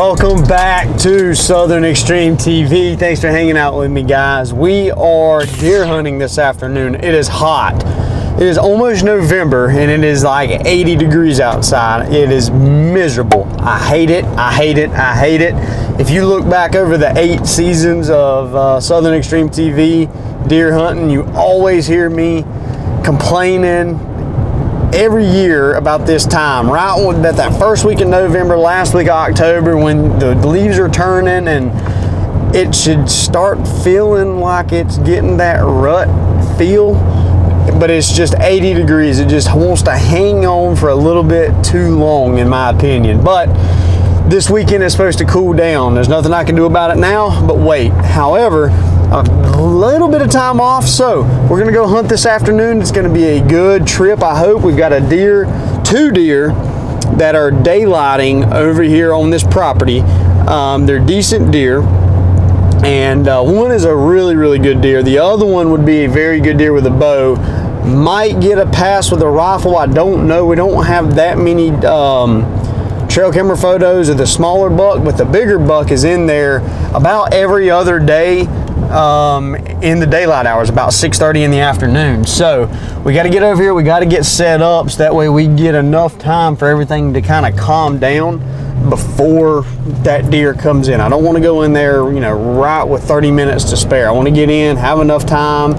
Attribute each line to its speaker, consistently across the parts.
Speaker 1: Welcome back to Southern Extreme TV. Thanks for hanging out with me, guys. We are deer hunting this afternoon. It is hot. It is almost November and it is like 80 degrees outside. It is miserable. I hate it. I hate it. I hate it. If you look back over the 8 seasons of Southern Extreme TV deer hunting, you always hear me complaining every year about this time, right at that first week in November, last week of October, when the leaves are turning and it should start feeling like it's getting that rut feel, but it's just 80 degrees. It just wants to hang on for a little bit too long, in my opinion. But this weekend is supposed to cool down. There's nothing I can do about it now but wait. However, a little bit of time off, so we're gonna go hunt this afternoon. It's gonna be a good trip, I hope. We've got two deer that are daylighting over here on this property. They're decent deer, and one is a really good deer. The other one would be a very good deer with a bow. Might get a pass with a rifle, I don't know. We don't have that many trail camera photos of the smaller buck, but the bigger buck is in there about every other day in the daylight hours, about 6:30 in the afternoon. So we got to get over here, we got to get set up so that way we get enough time for everything to kind of calm down before that deer comes in. I don't want to go in there, you know, right with 30 minutes to spare. I want to get in, have enough time,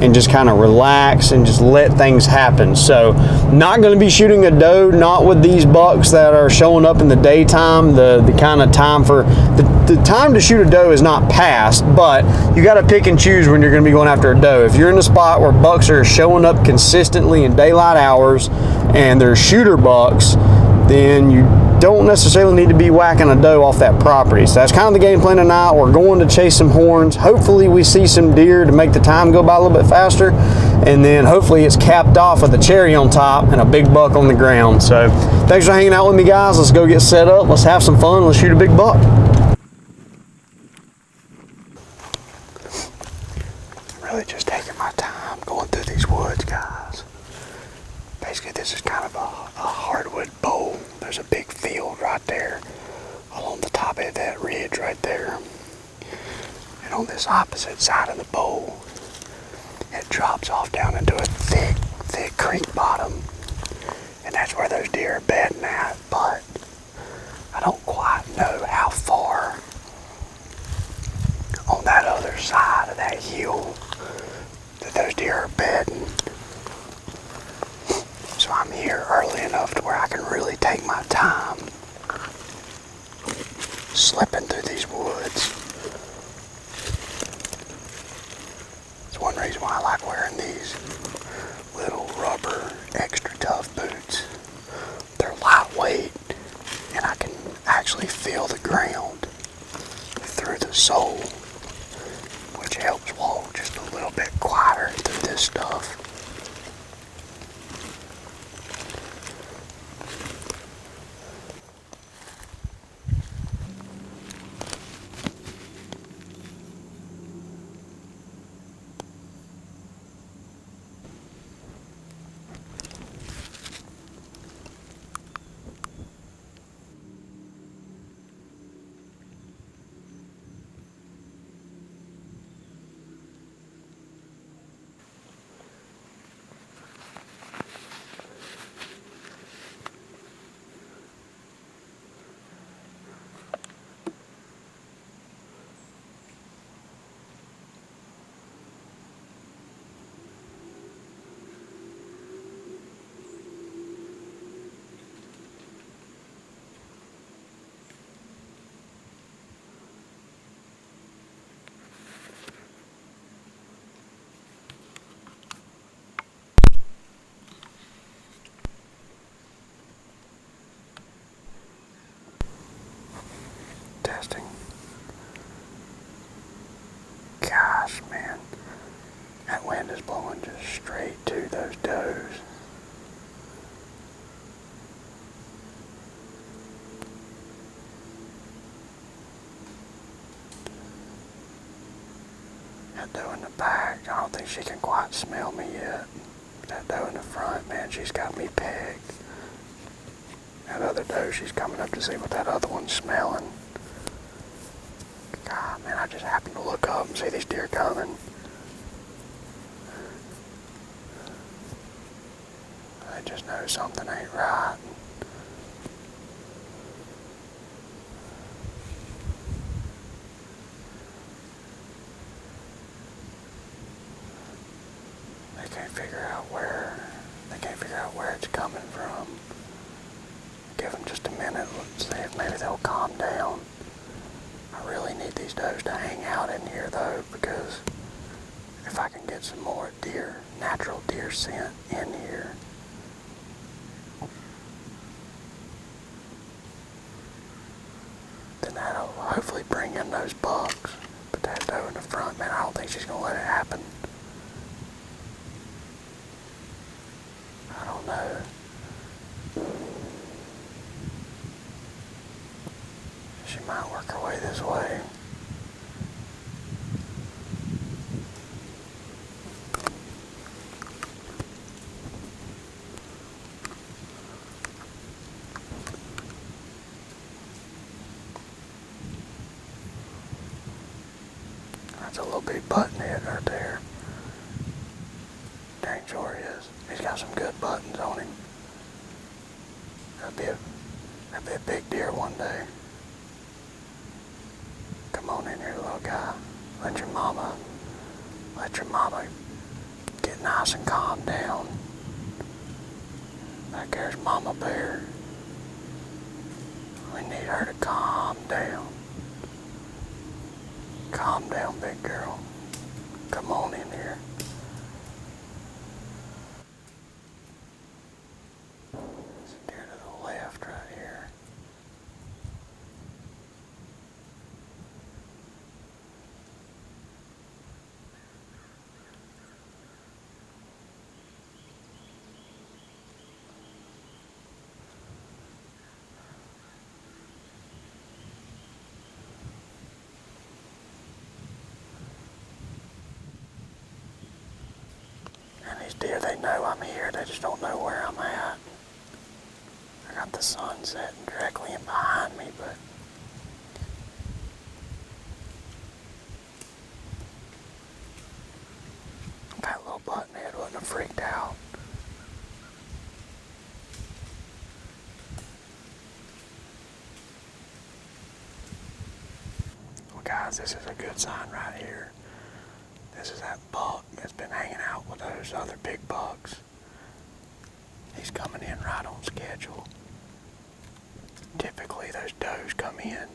Speaker 1: and just kind of relax and just let things happen. So not going to be shooting a doe, not with these bucks that are showing up in the daytime. The kind of time for the time to shoot a doe is not past, but you got to pick and choose when you're going to be going after a doe. If you're in a spot where bucks are showing up consistently in daylight hours and they're shooter bucks, then you don't necessarily need to be whacking a doe off that property. So that's kind of the game plan tonight. We're going to chase some horns. Hopefully we see some deer to make the time go by a little bit faster, and then hopefully it's capped off with a cherry on top and a big buck on the ground. So thanks for hanging out with me, guys. Let's go get set up. Let's have some fun. Let's shoot a big buck. Really just taking my time going through these woods, guys. Basically, this is kind of a hardwood bowl. There's a big field right there along the top of that ridge right there. And on this opposite side of the bowl, it drops off down into a thick creek bottom. And that's where those deer are bedding at. But I don't quite know how far on that other side of that hill that those deer are bedding. So I'm here early enough to where I can really take my time slipping through these woods. It's one reason why I like wearing these little rubber extra tough boots. They're lightweight and I can actually feel the ground through the sole, which helps walk just a little bit quieter through this stuff. Testing. Gosh, man, that wind is blowing just straight to those does. That doe in the back, I don't think she can quite smell me yet. That doe in the front, man, she's got me pegged. That other doe, she's coming up to see what that other one's smelling. God, man, I just happened to look up and see these deer coming. I just know something ain't right. They can't figure out where it's coming from. Give them just a minute. Let's see if maybe they'll calm down. I really need these does to hang out in here though, because if I can get some more natural deer scent in here. Then that'll hopefully bring in those bucks. Put that doe in the front, man, I don't think she's gonna let it happen. I don't know. She might work her way this way. That's a little big button head right there. Dang sure he is. He's got some good buttons on him. That'd be a big deer one day. Come on in here, little guy. Let your mama get nice and calm down. Back there's Mama Bear. We need her to calm down. Calm down, big girl. Come on in here. There's a deer to the left right here. And these deer, they know I'm here, they just don't know where I'm at. I got the sun setting directly in behind me, but that little buttonhead wouldn't have freaked out. Well guys, this is a good sign right here. This is that buck that's been hanging out with those other big bucks. He's coming in right on schedule. Typically those does come in.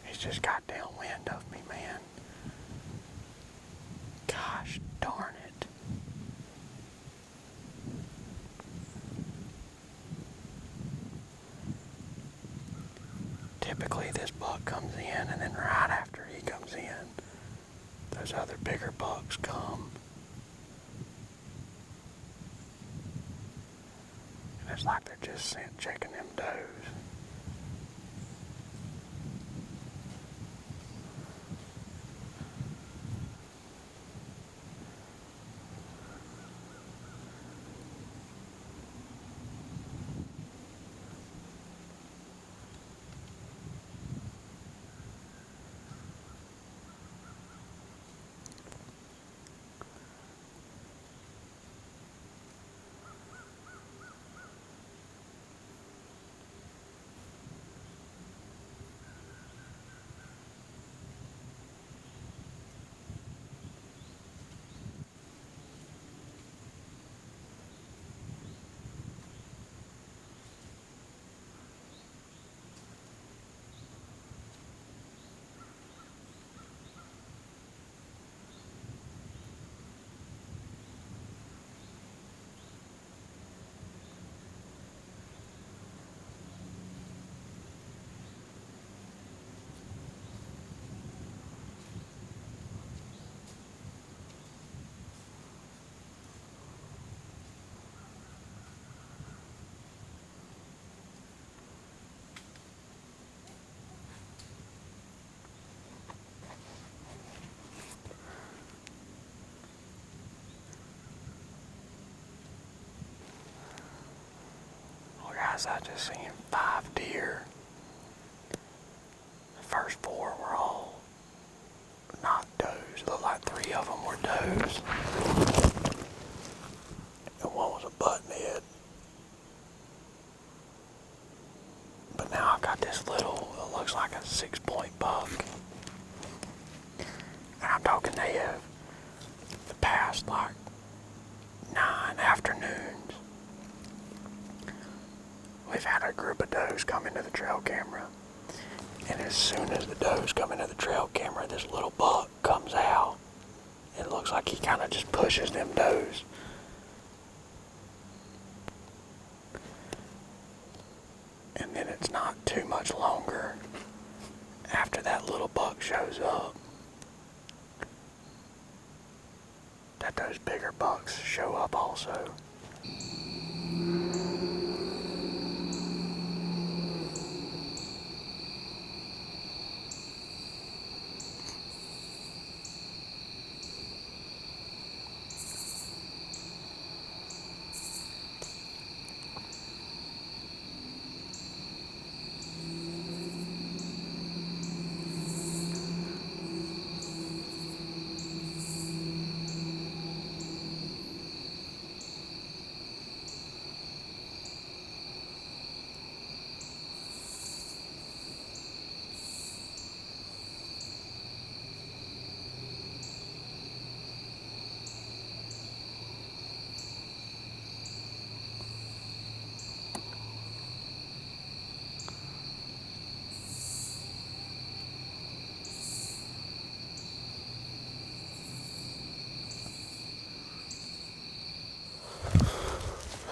Speaker 1: He's just got downwind of me, man. Gosh darn it. Typically this buck comes in, and then right after he comes in, those other bigger bucks come. And it's like they're just checking them does. Guys, I just seen 5 deer. The first 4 were all not does. Looked like 3 of them were does. And one was a buttonhead. But now I've got this little, it looks like a 6-point buck. And I'm talking they have the past like 9 afternoons. We've had a group of does come into the trail camera. And as soon as the does come into the trail camera, this little buck comes out. It looks like he kind of just pushes them does. And then it's not too much longer after that little buck shows up that those bigger bucks show up also.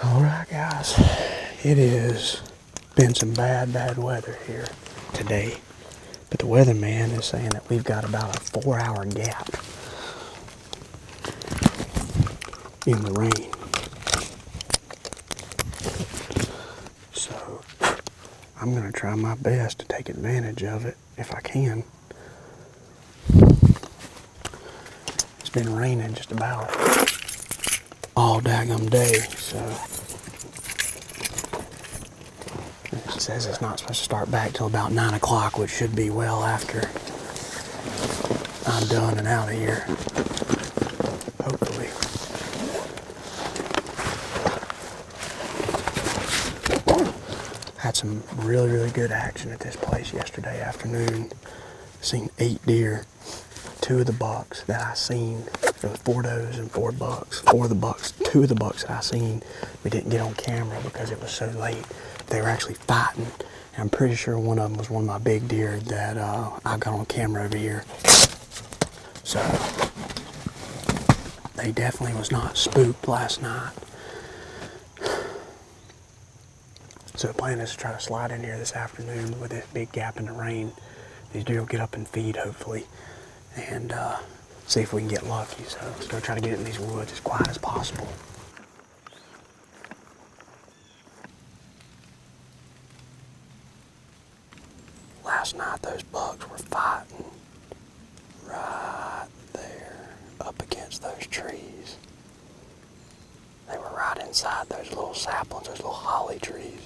Speaker 1: Alright guys, it has been some bad weather here today, but the weatherman is saying that we've got about a 4-hour gap in the rain. So I'm going to try my best to take advantage of it if I can. It's been raining just about all daggum day, so it says it's not supposed to start back till about 9 o'clock, which should be well after I'm done and out of here, hopefully. Had some really good action at this place yesterday afternoon. Seen 8 deer. 2 of the bucks that I seen, there was 4 does and 4 bucks. 4 of the bucks, 2 of the bucks that I seen, we didn't get on camera because it was so late. They were actually fighting, and I'm pretty sure one of them was one of my big deer that I got on camera over here. So they definitely was not spooked last night. So the plan is to try to slide in here this afternoon with this big gap in the rain. These deer will get up and feed hopefully, and see if we can get lucky. So let's go try to get it in these woods as quiet as possible. Last night those bucks were fighting right there up against those trees. They were right inside those little saplings, those little holly trees.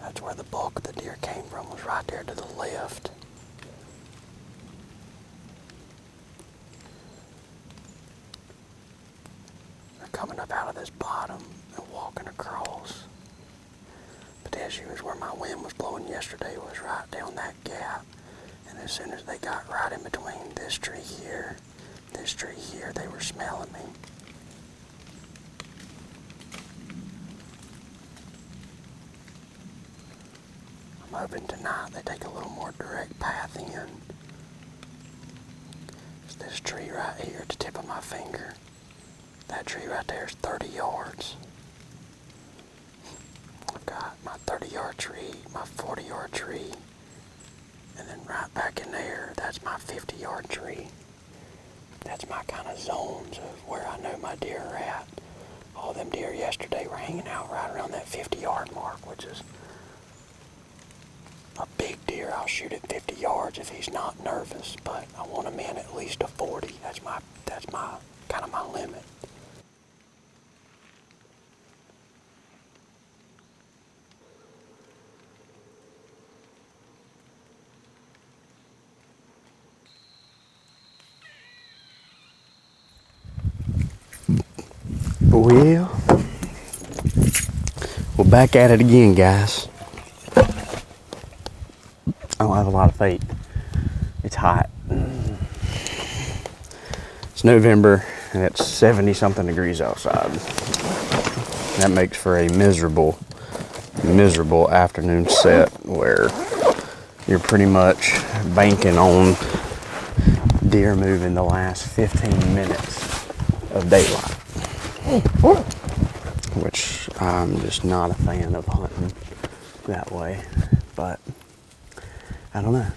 Speaker 1: That's where the bulk of the deer came from, was right there to the left. They're coming up out of this bottom and walking across. But the issue is where my wind was blowing yesterday was right down that gap. And as soon as they got right in between this tree here, they were smelling me. I'm hoping tonight they take a little more direct path in. It's this tree right here at the tip of my finger. That tree right there is 30 yards. I've got my 30-yard tree, my 40-yard tree, and then right back in there, that's my 50-yard tree. That's my kind of zones of where I know my deer are at. All them deer yesterday were hanging out right around that 50-yard mark, which is a big deer. I'll shoot at 50 yards if he's not nervous, but I want him in at least a 40. That's my kind of my limit. Well, we're back at it again, guys. I don't have a lot of faith. It's hot. It's November and it's 70 something degrees outside. That makes for a miserable afternoon set where you're pretty much banking on deer moving the last 15 minutes of daylight, which I'm just not a fan of hunting that way, but I don't know.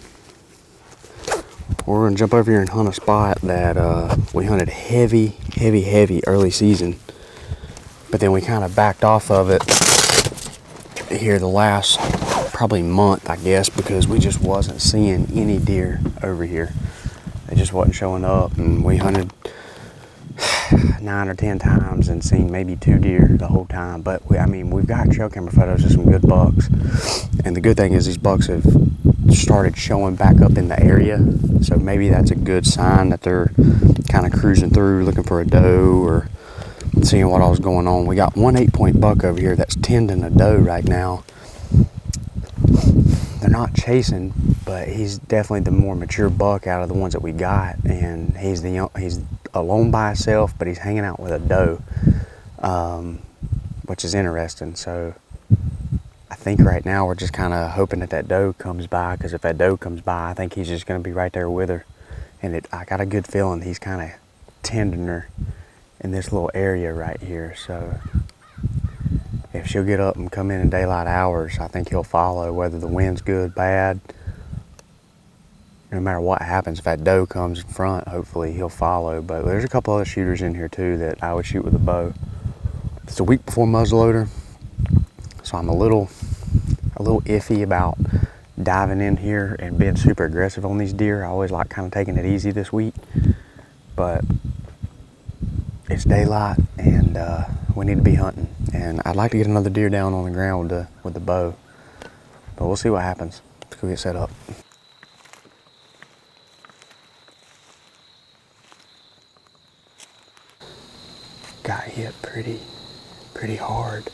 Speaker 1: We're gonna jump over here and hunt a spot that we hunted heavy early season, but then we kind of backed off of it here the last probably month, I guess, because we just wasn't seeing any deer over here. They just wasn't showing up, and we hunted 9 or 10 times and seen maybe 2 deer the whole time. But we've got trail camera photos of some good bucks, and the good thing is these bucks have started showing back up in the area, so maybe that's a good sign that they're kind of cruising through looking for a doe or seeing what all's going on. We got one 8-point buck over here that's tending a doe right now. They're not chasing, but he's definitely the more mature buck out of the ones that we got, and he's alone by himself, but he's hanging out with a doe, which is interesting. So I think right now we're just kind of hoping that doe comes by, because if that doe comes by, I think he's just going to be right there with her, and I got a good feeling he's kind of tending her in this little area right here. So if she'll get up and come in daylight hours, I think he'll follow, whether the wind's good, bad. No matter what happens, if that doe comes in front, hopefully he'll follow. But there's a couple other shooters in here too that I would shoot with a bow. It's a week before muzzleloader, so I'm a little iffy about diving in here and being super aggressive on these deer. I always like kind of taking it easy this week, but it's daylight and we need to be hunting. And I'd like to get another deer down on the ground with the bow, but we'll see what happens. Let's go get set up. Got hit pretty hard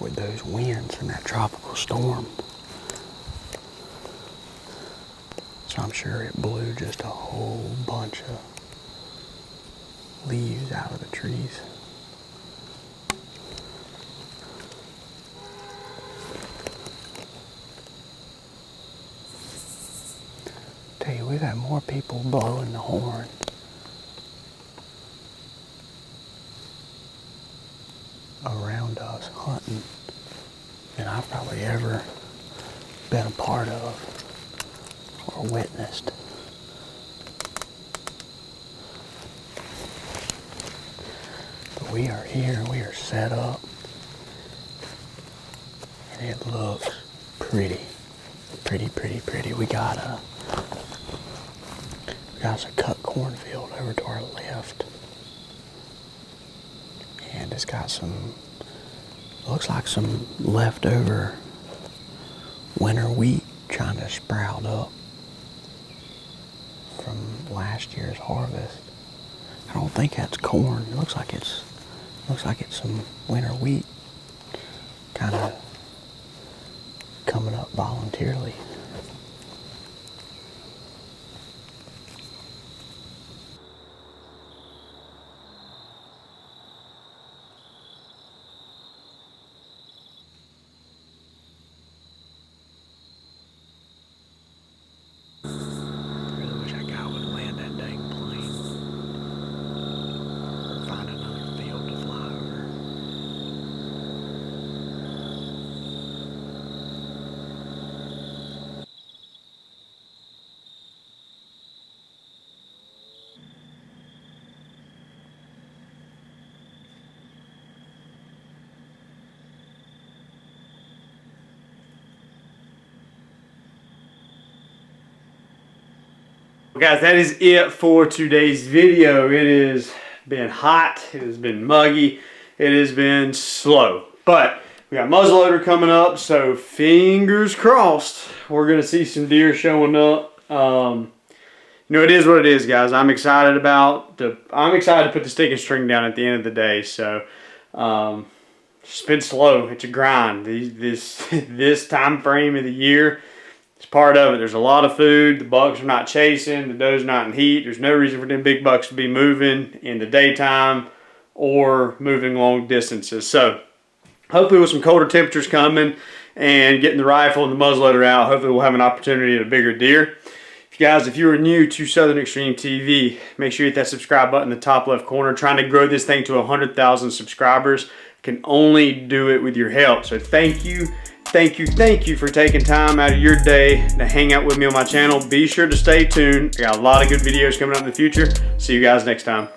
Speaker 1: with those winds from that tropical storm. So I'm sure it blew just a whole bunch of leaves out of the trees. Tell you, we've had more people blowing the horn around us hunting than I've probably ever been a part of or witnessed. But we are here, we are set up, and it looks pretty. We got us a cut cornfield over to our left. And it's got looks like some leftover winter wheat trying to sprout up from last year's harvest. I don't think that's corn. It looks like it's some winter wheat kind of coming up voluntarily. Well, guys, that is it for today's video. It has been hot, it has been muggy, it has been slow, but we got muzzleloader coming up, so fingers crossed we're gonna see some deer showing up. You know, it is what it is, guys. I'm excited to put the stick and string down at the end of the day. So It's been slow. It's a grind. This time frame of the year, it's part of it. There's a lot of food. The bucks are not chasing. The doe's not in heat. There's no reason for them big bucks to be moving in the daytime or moving long distances. So hopefully with some colder temperatures coming and getting the rifle and the muzzleloader out, hopefully we'll have an opportunity at a bigger deer. Guys, if you are new to Southern Extreme TV, make sure you hit that subscribe button in the top left corner. Trying to grow this thing to 100,000 subscribers. Can only do it with your help. So thank you for taking time out of your day to hang out with me on my channel. Be sure to stay tuned. I got a lot of good videos coming up in the future. See you guys next time.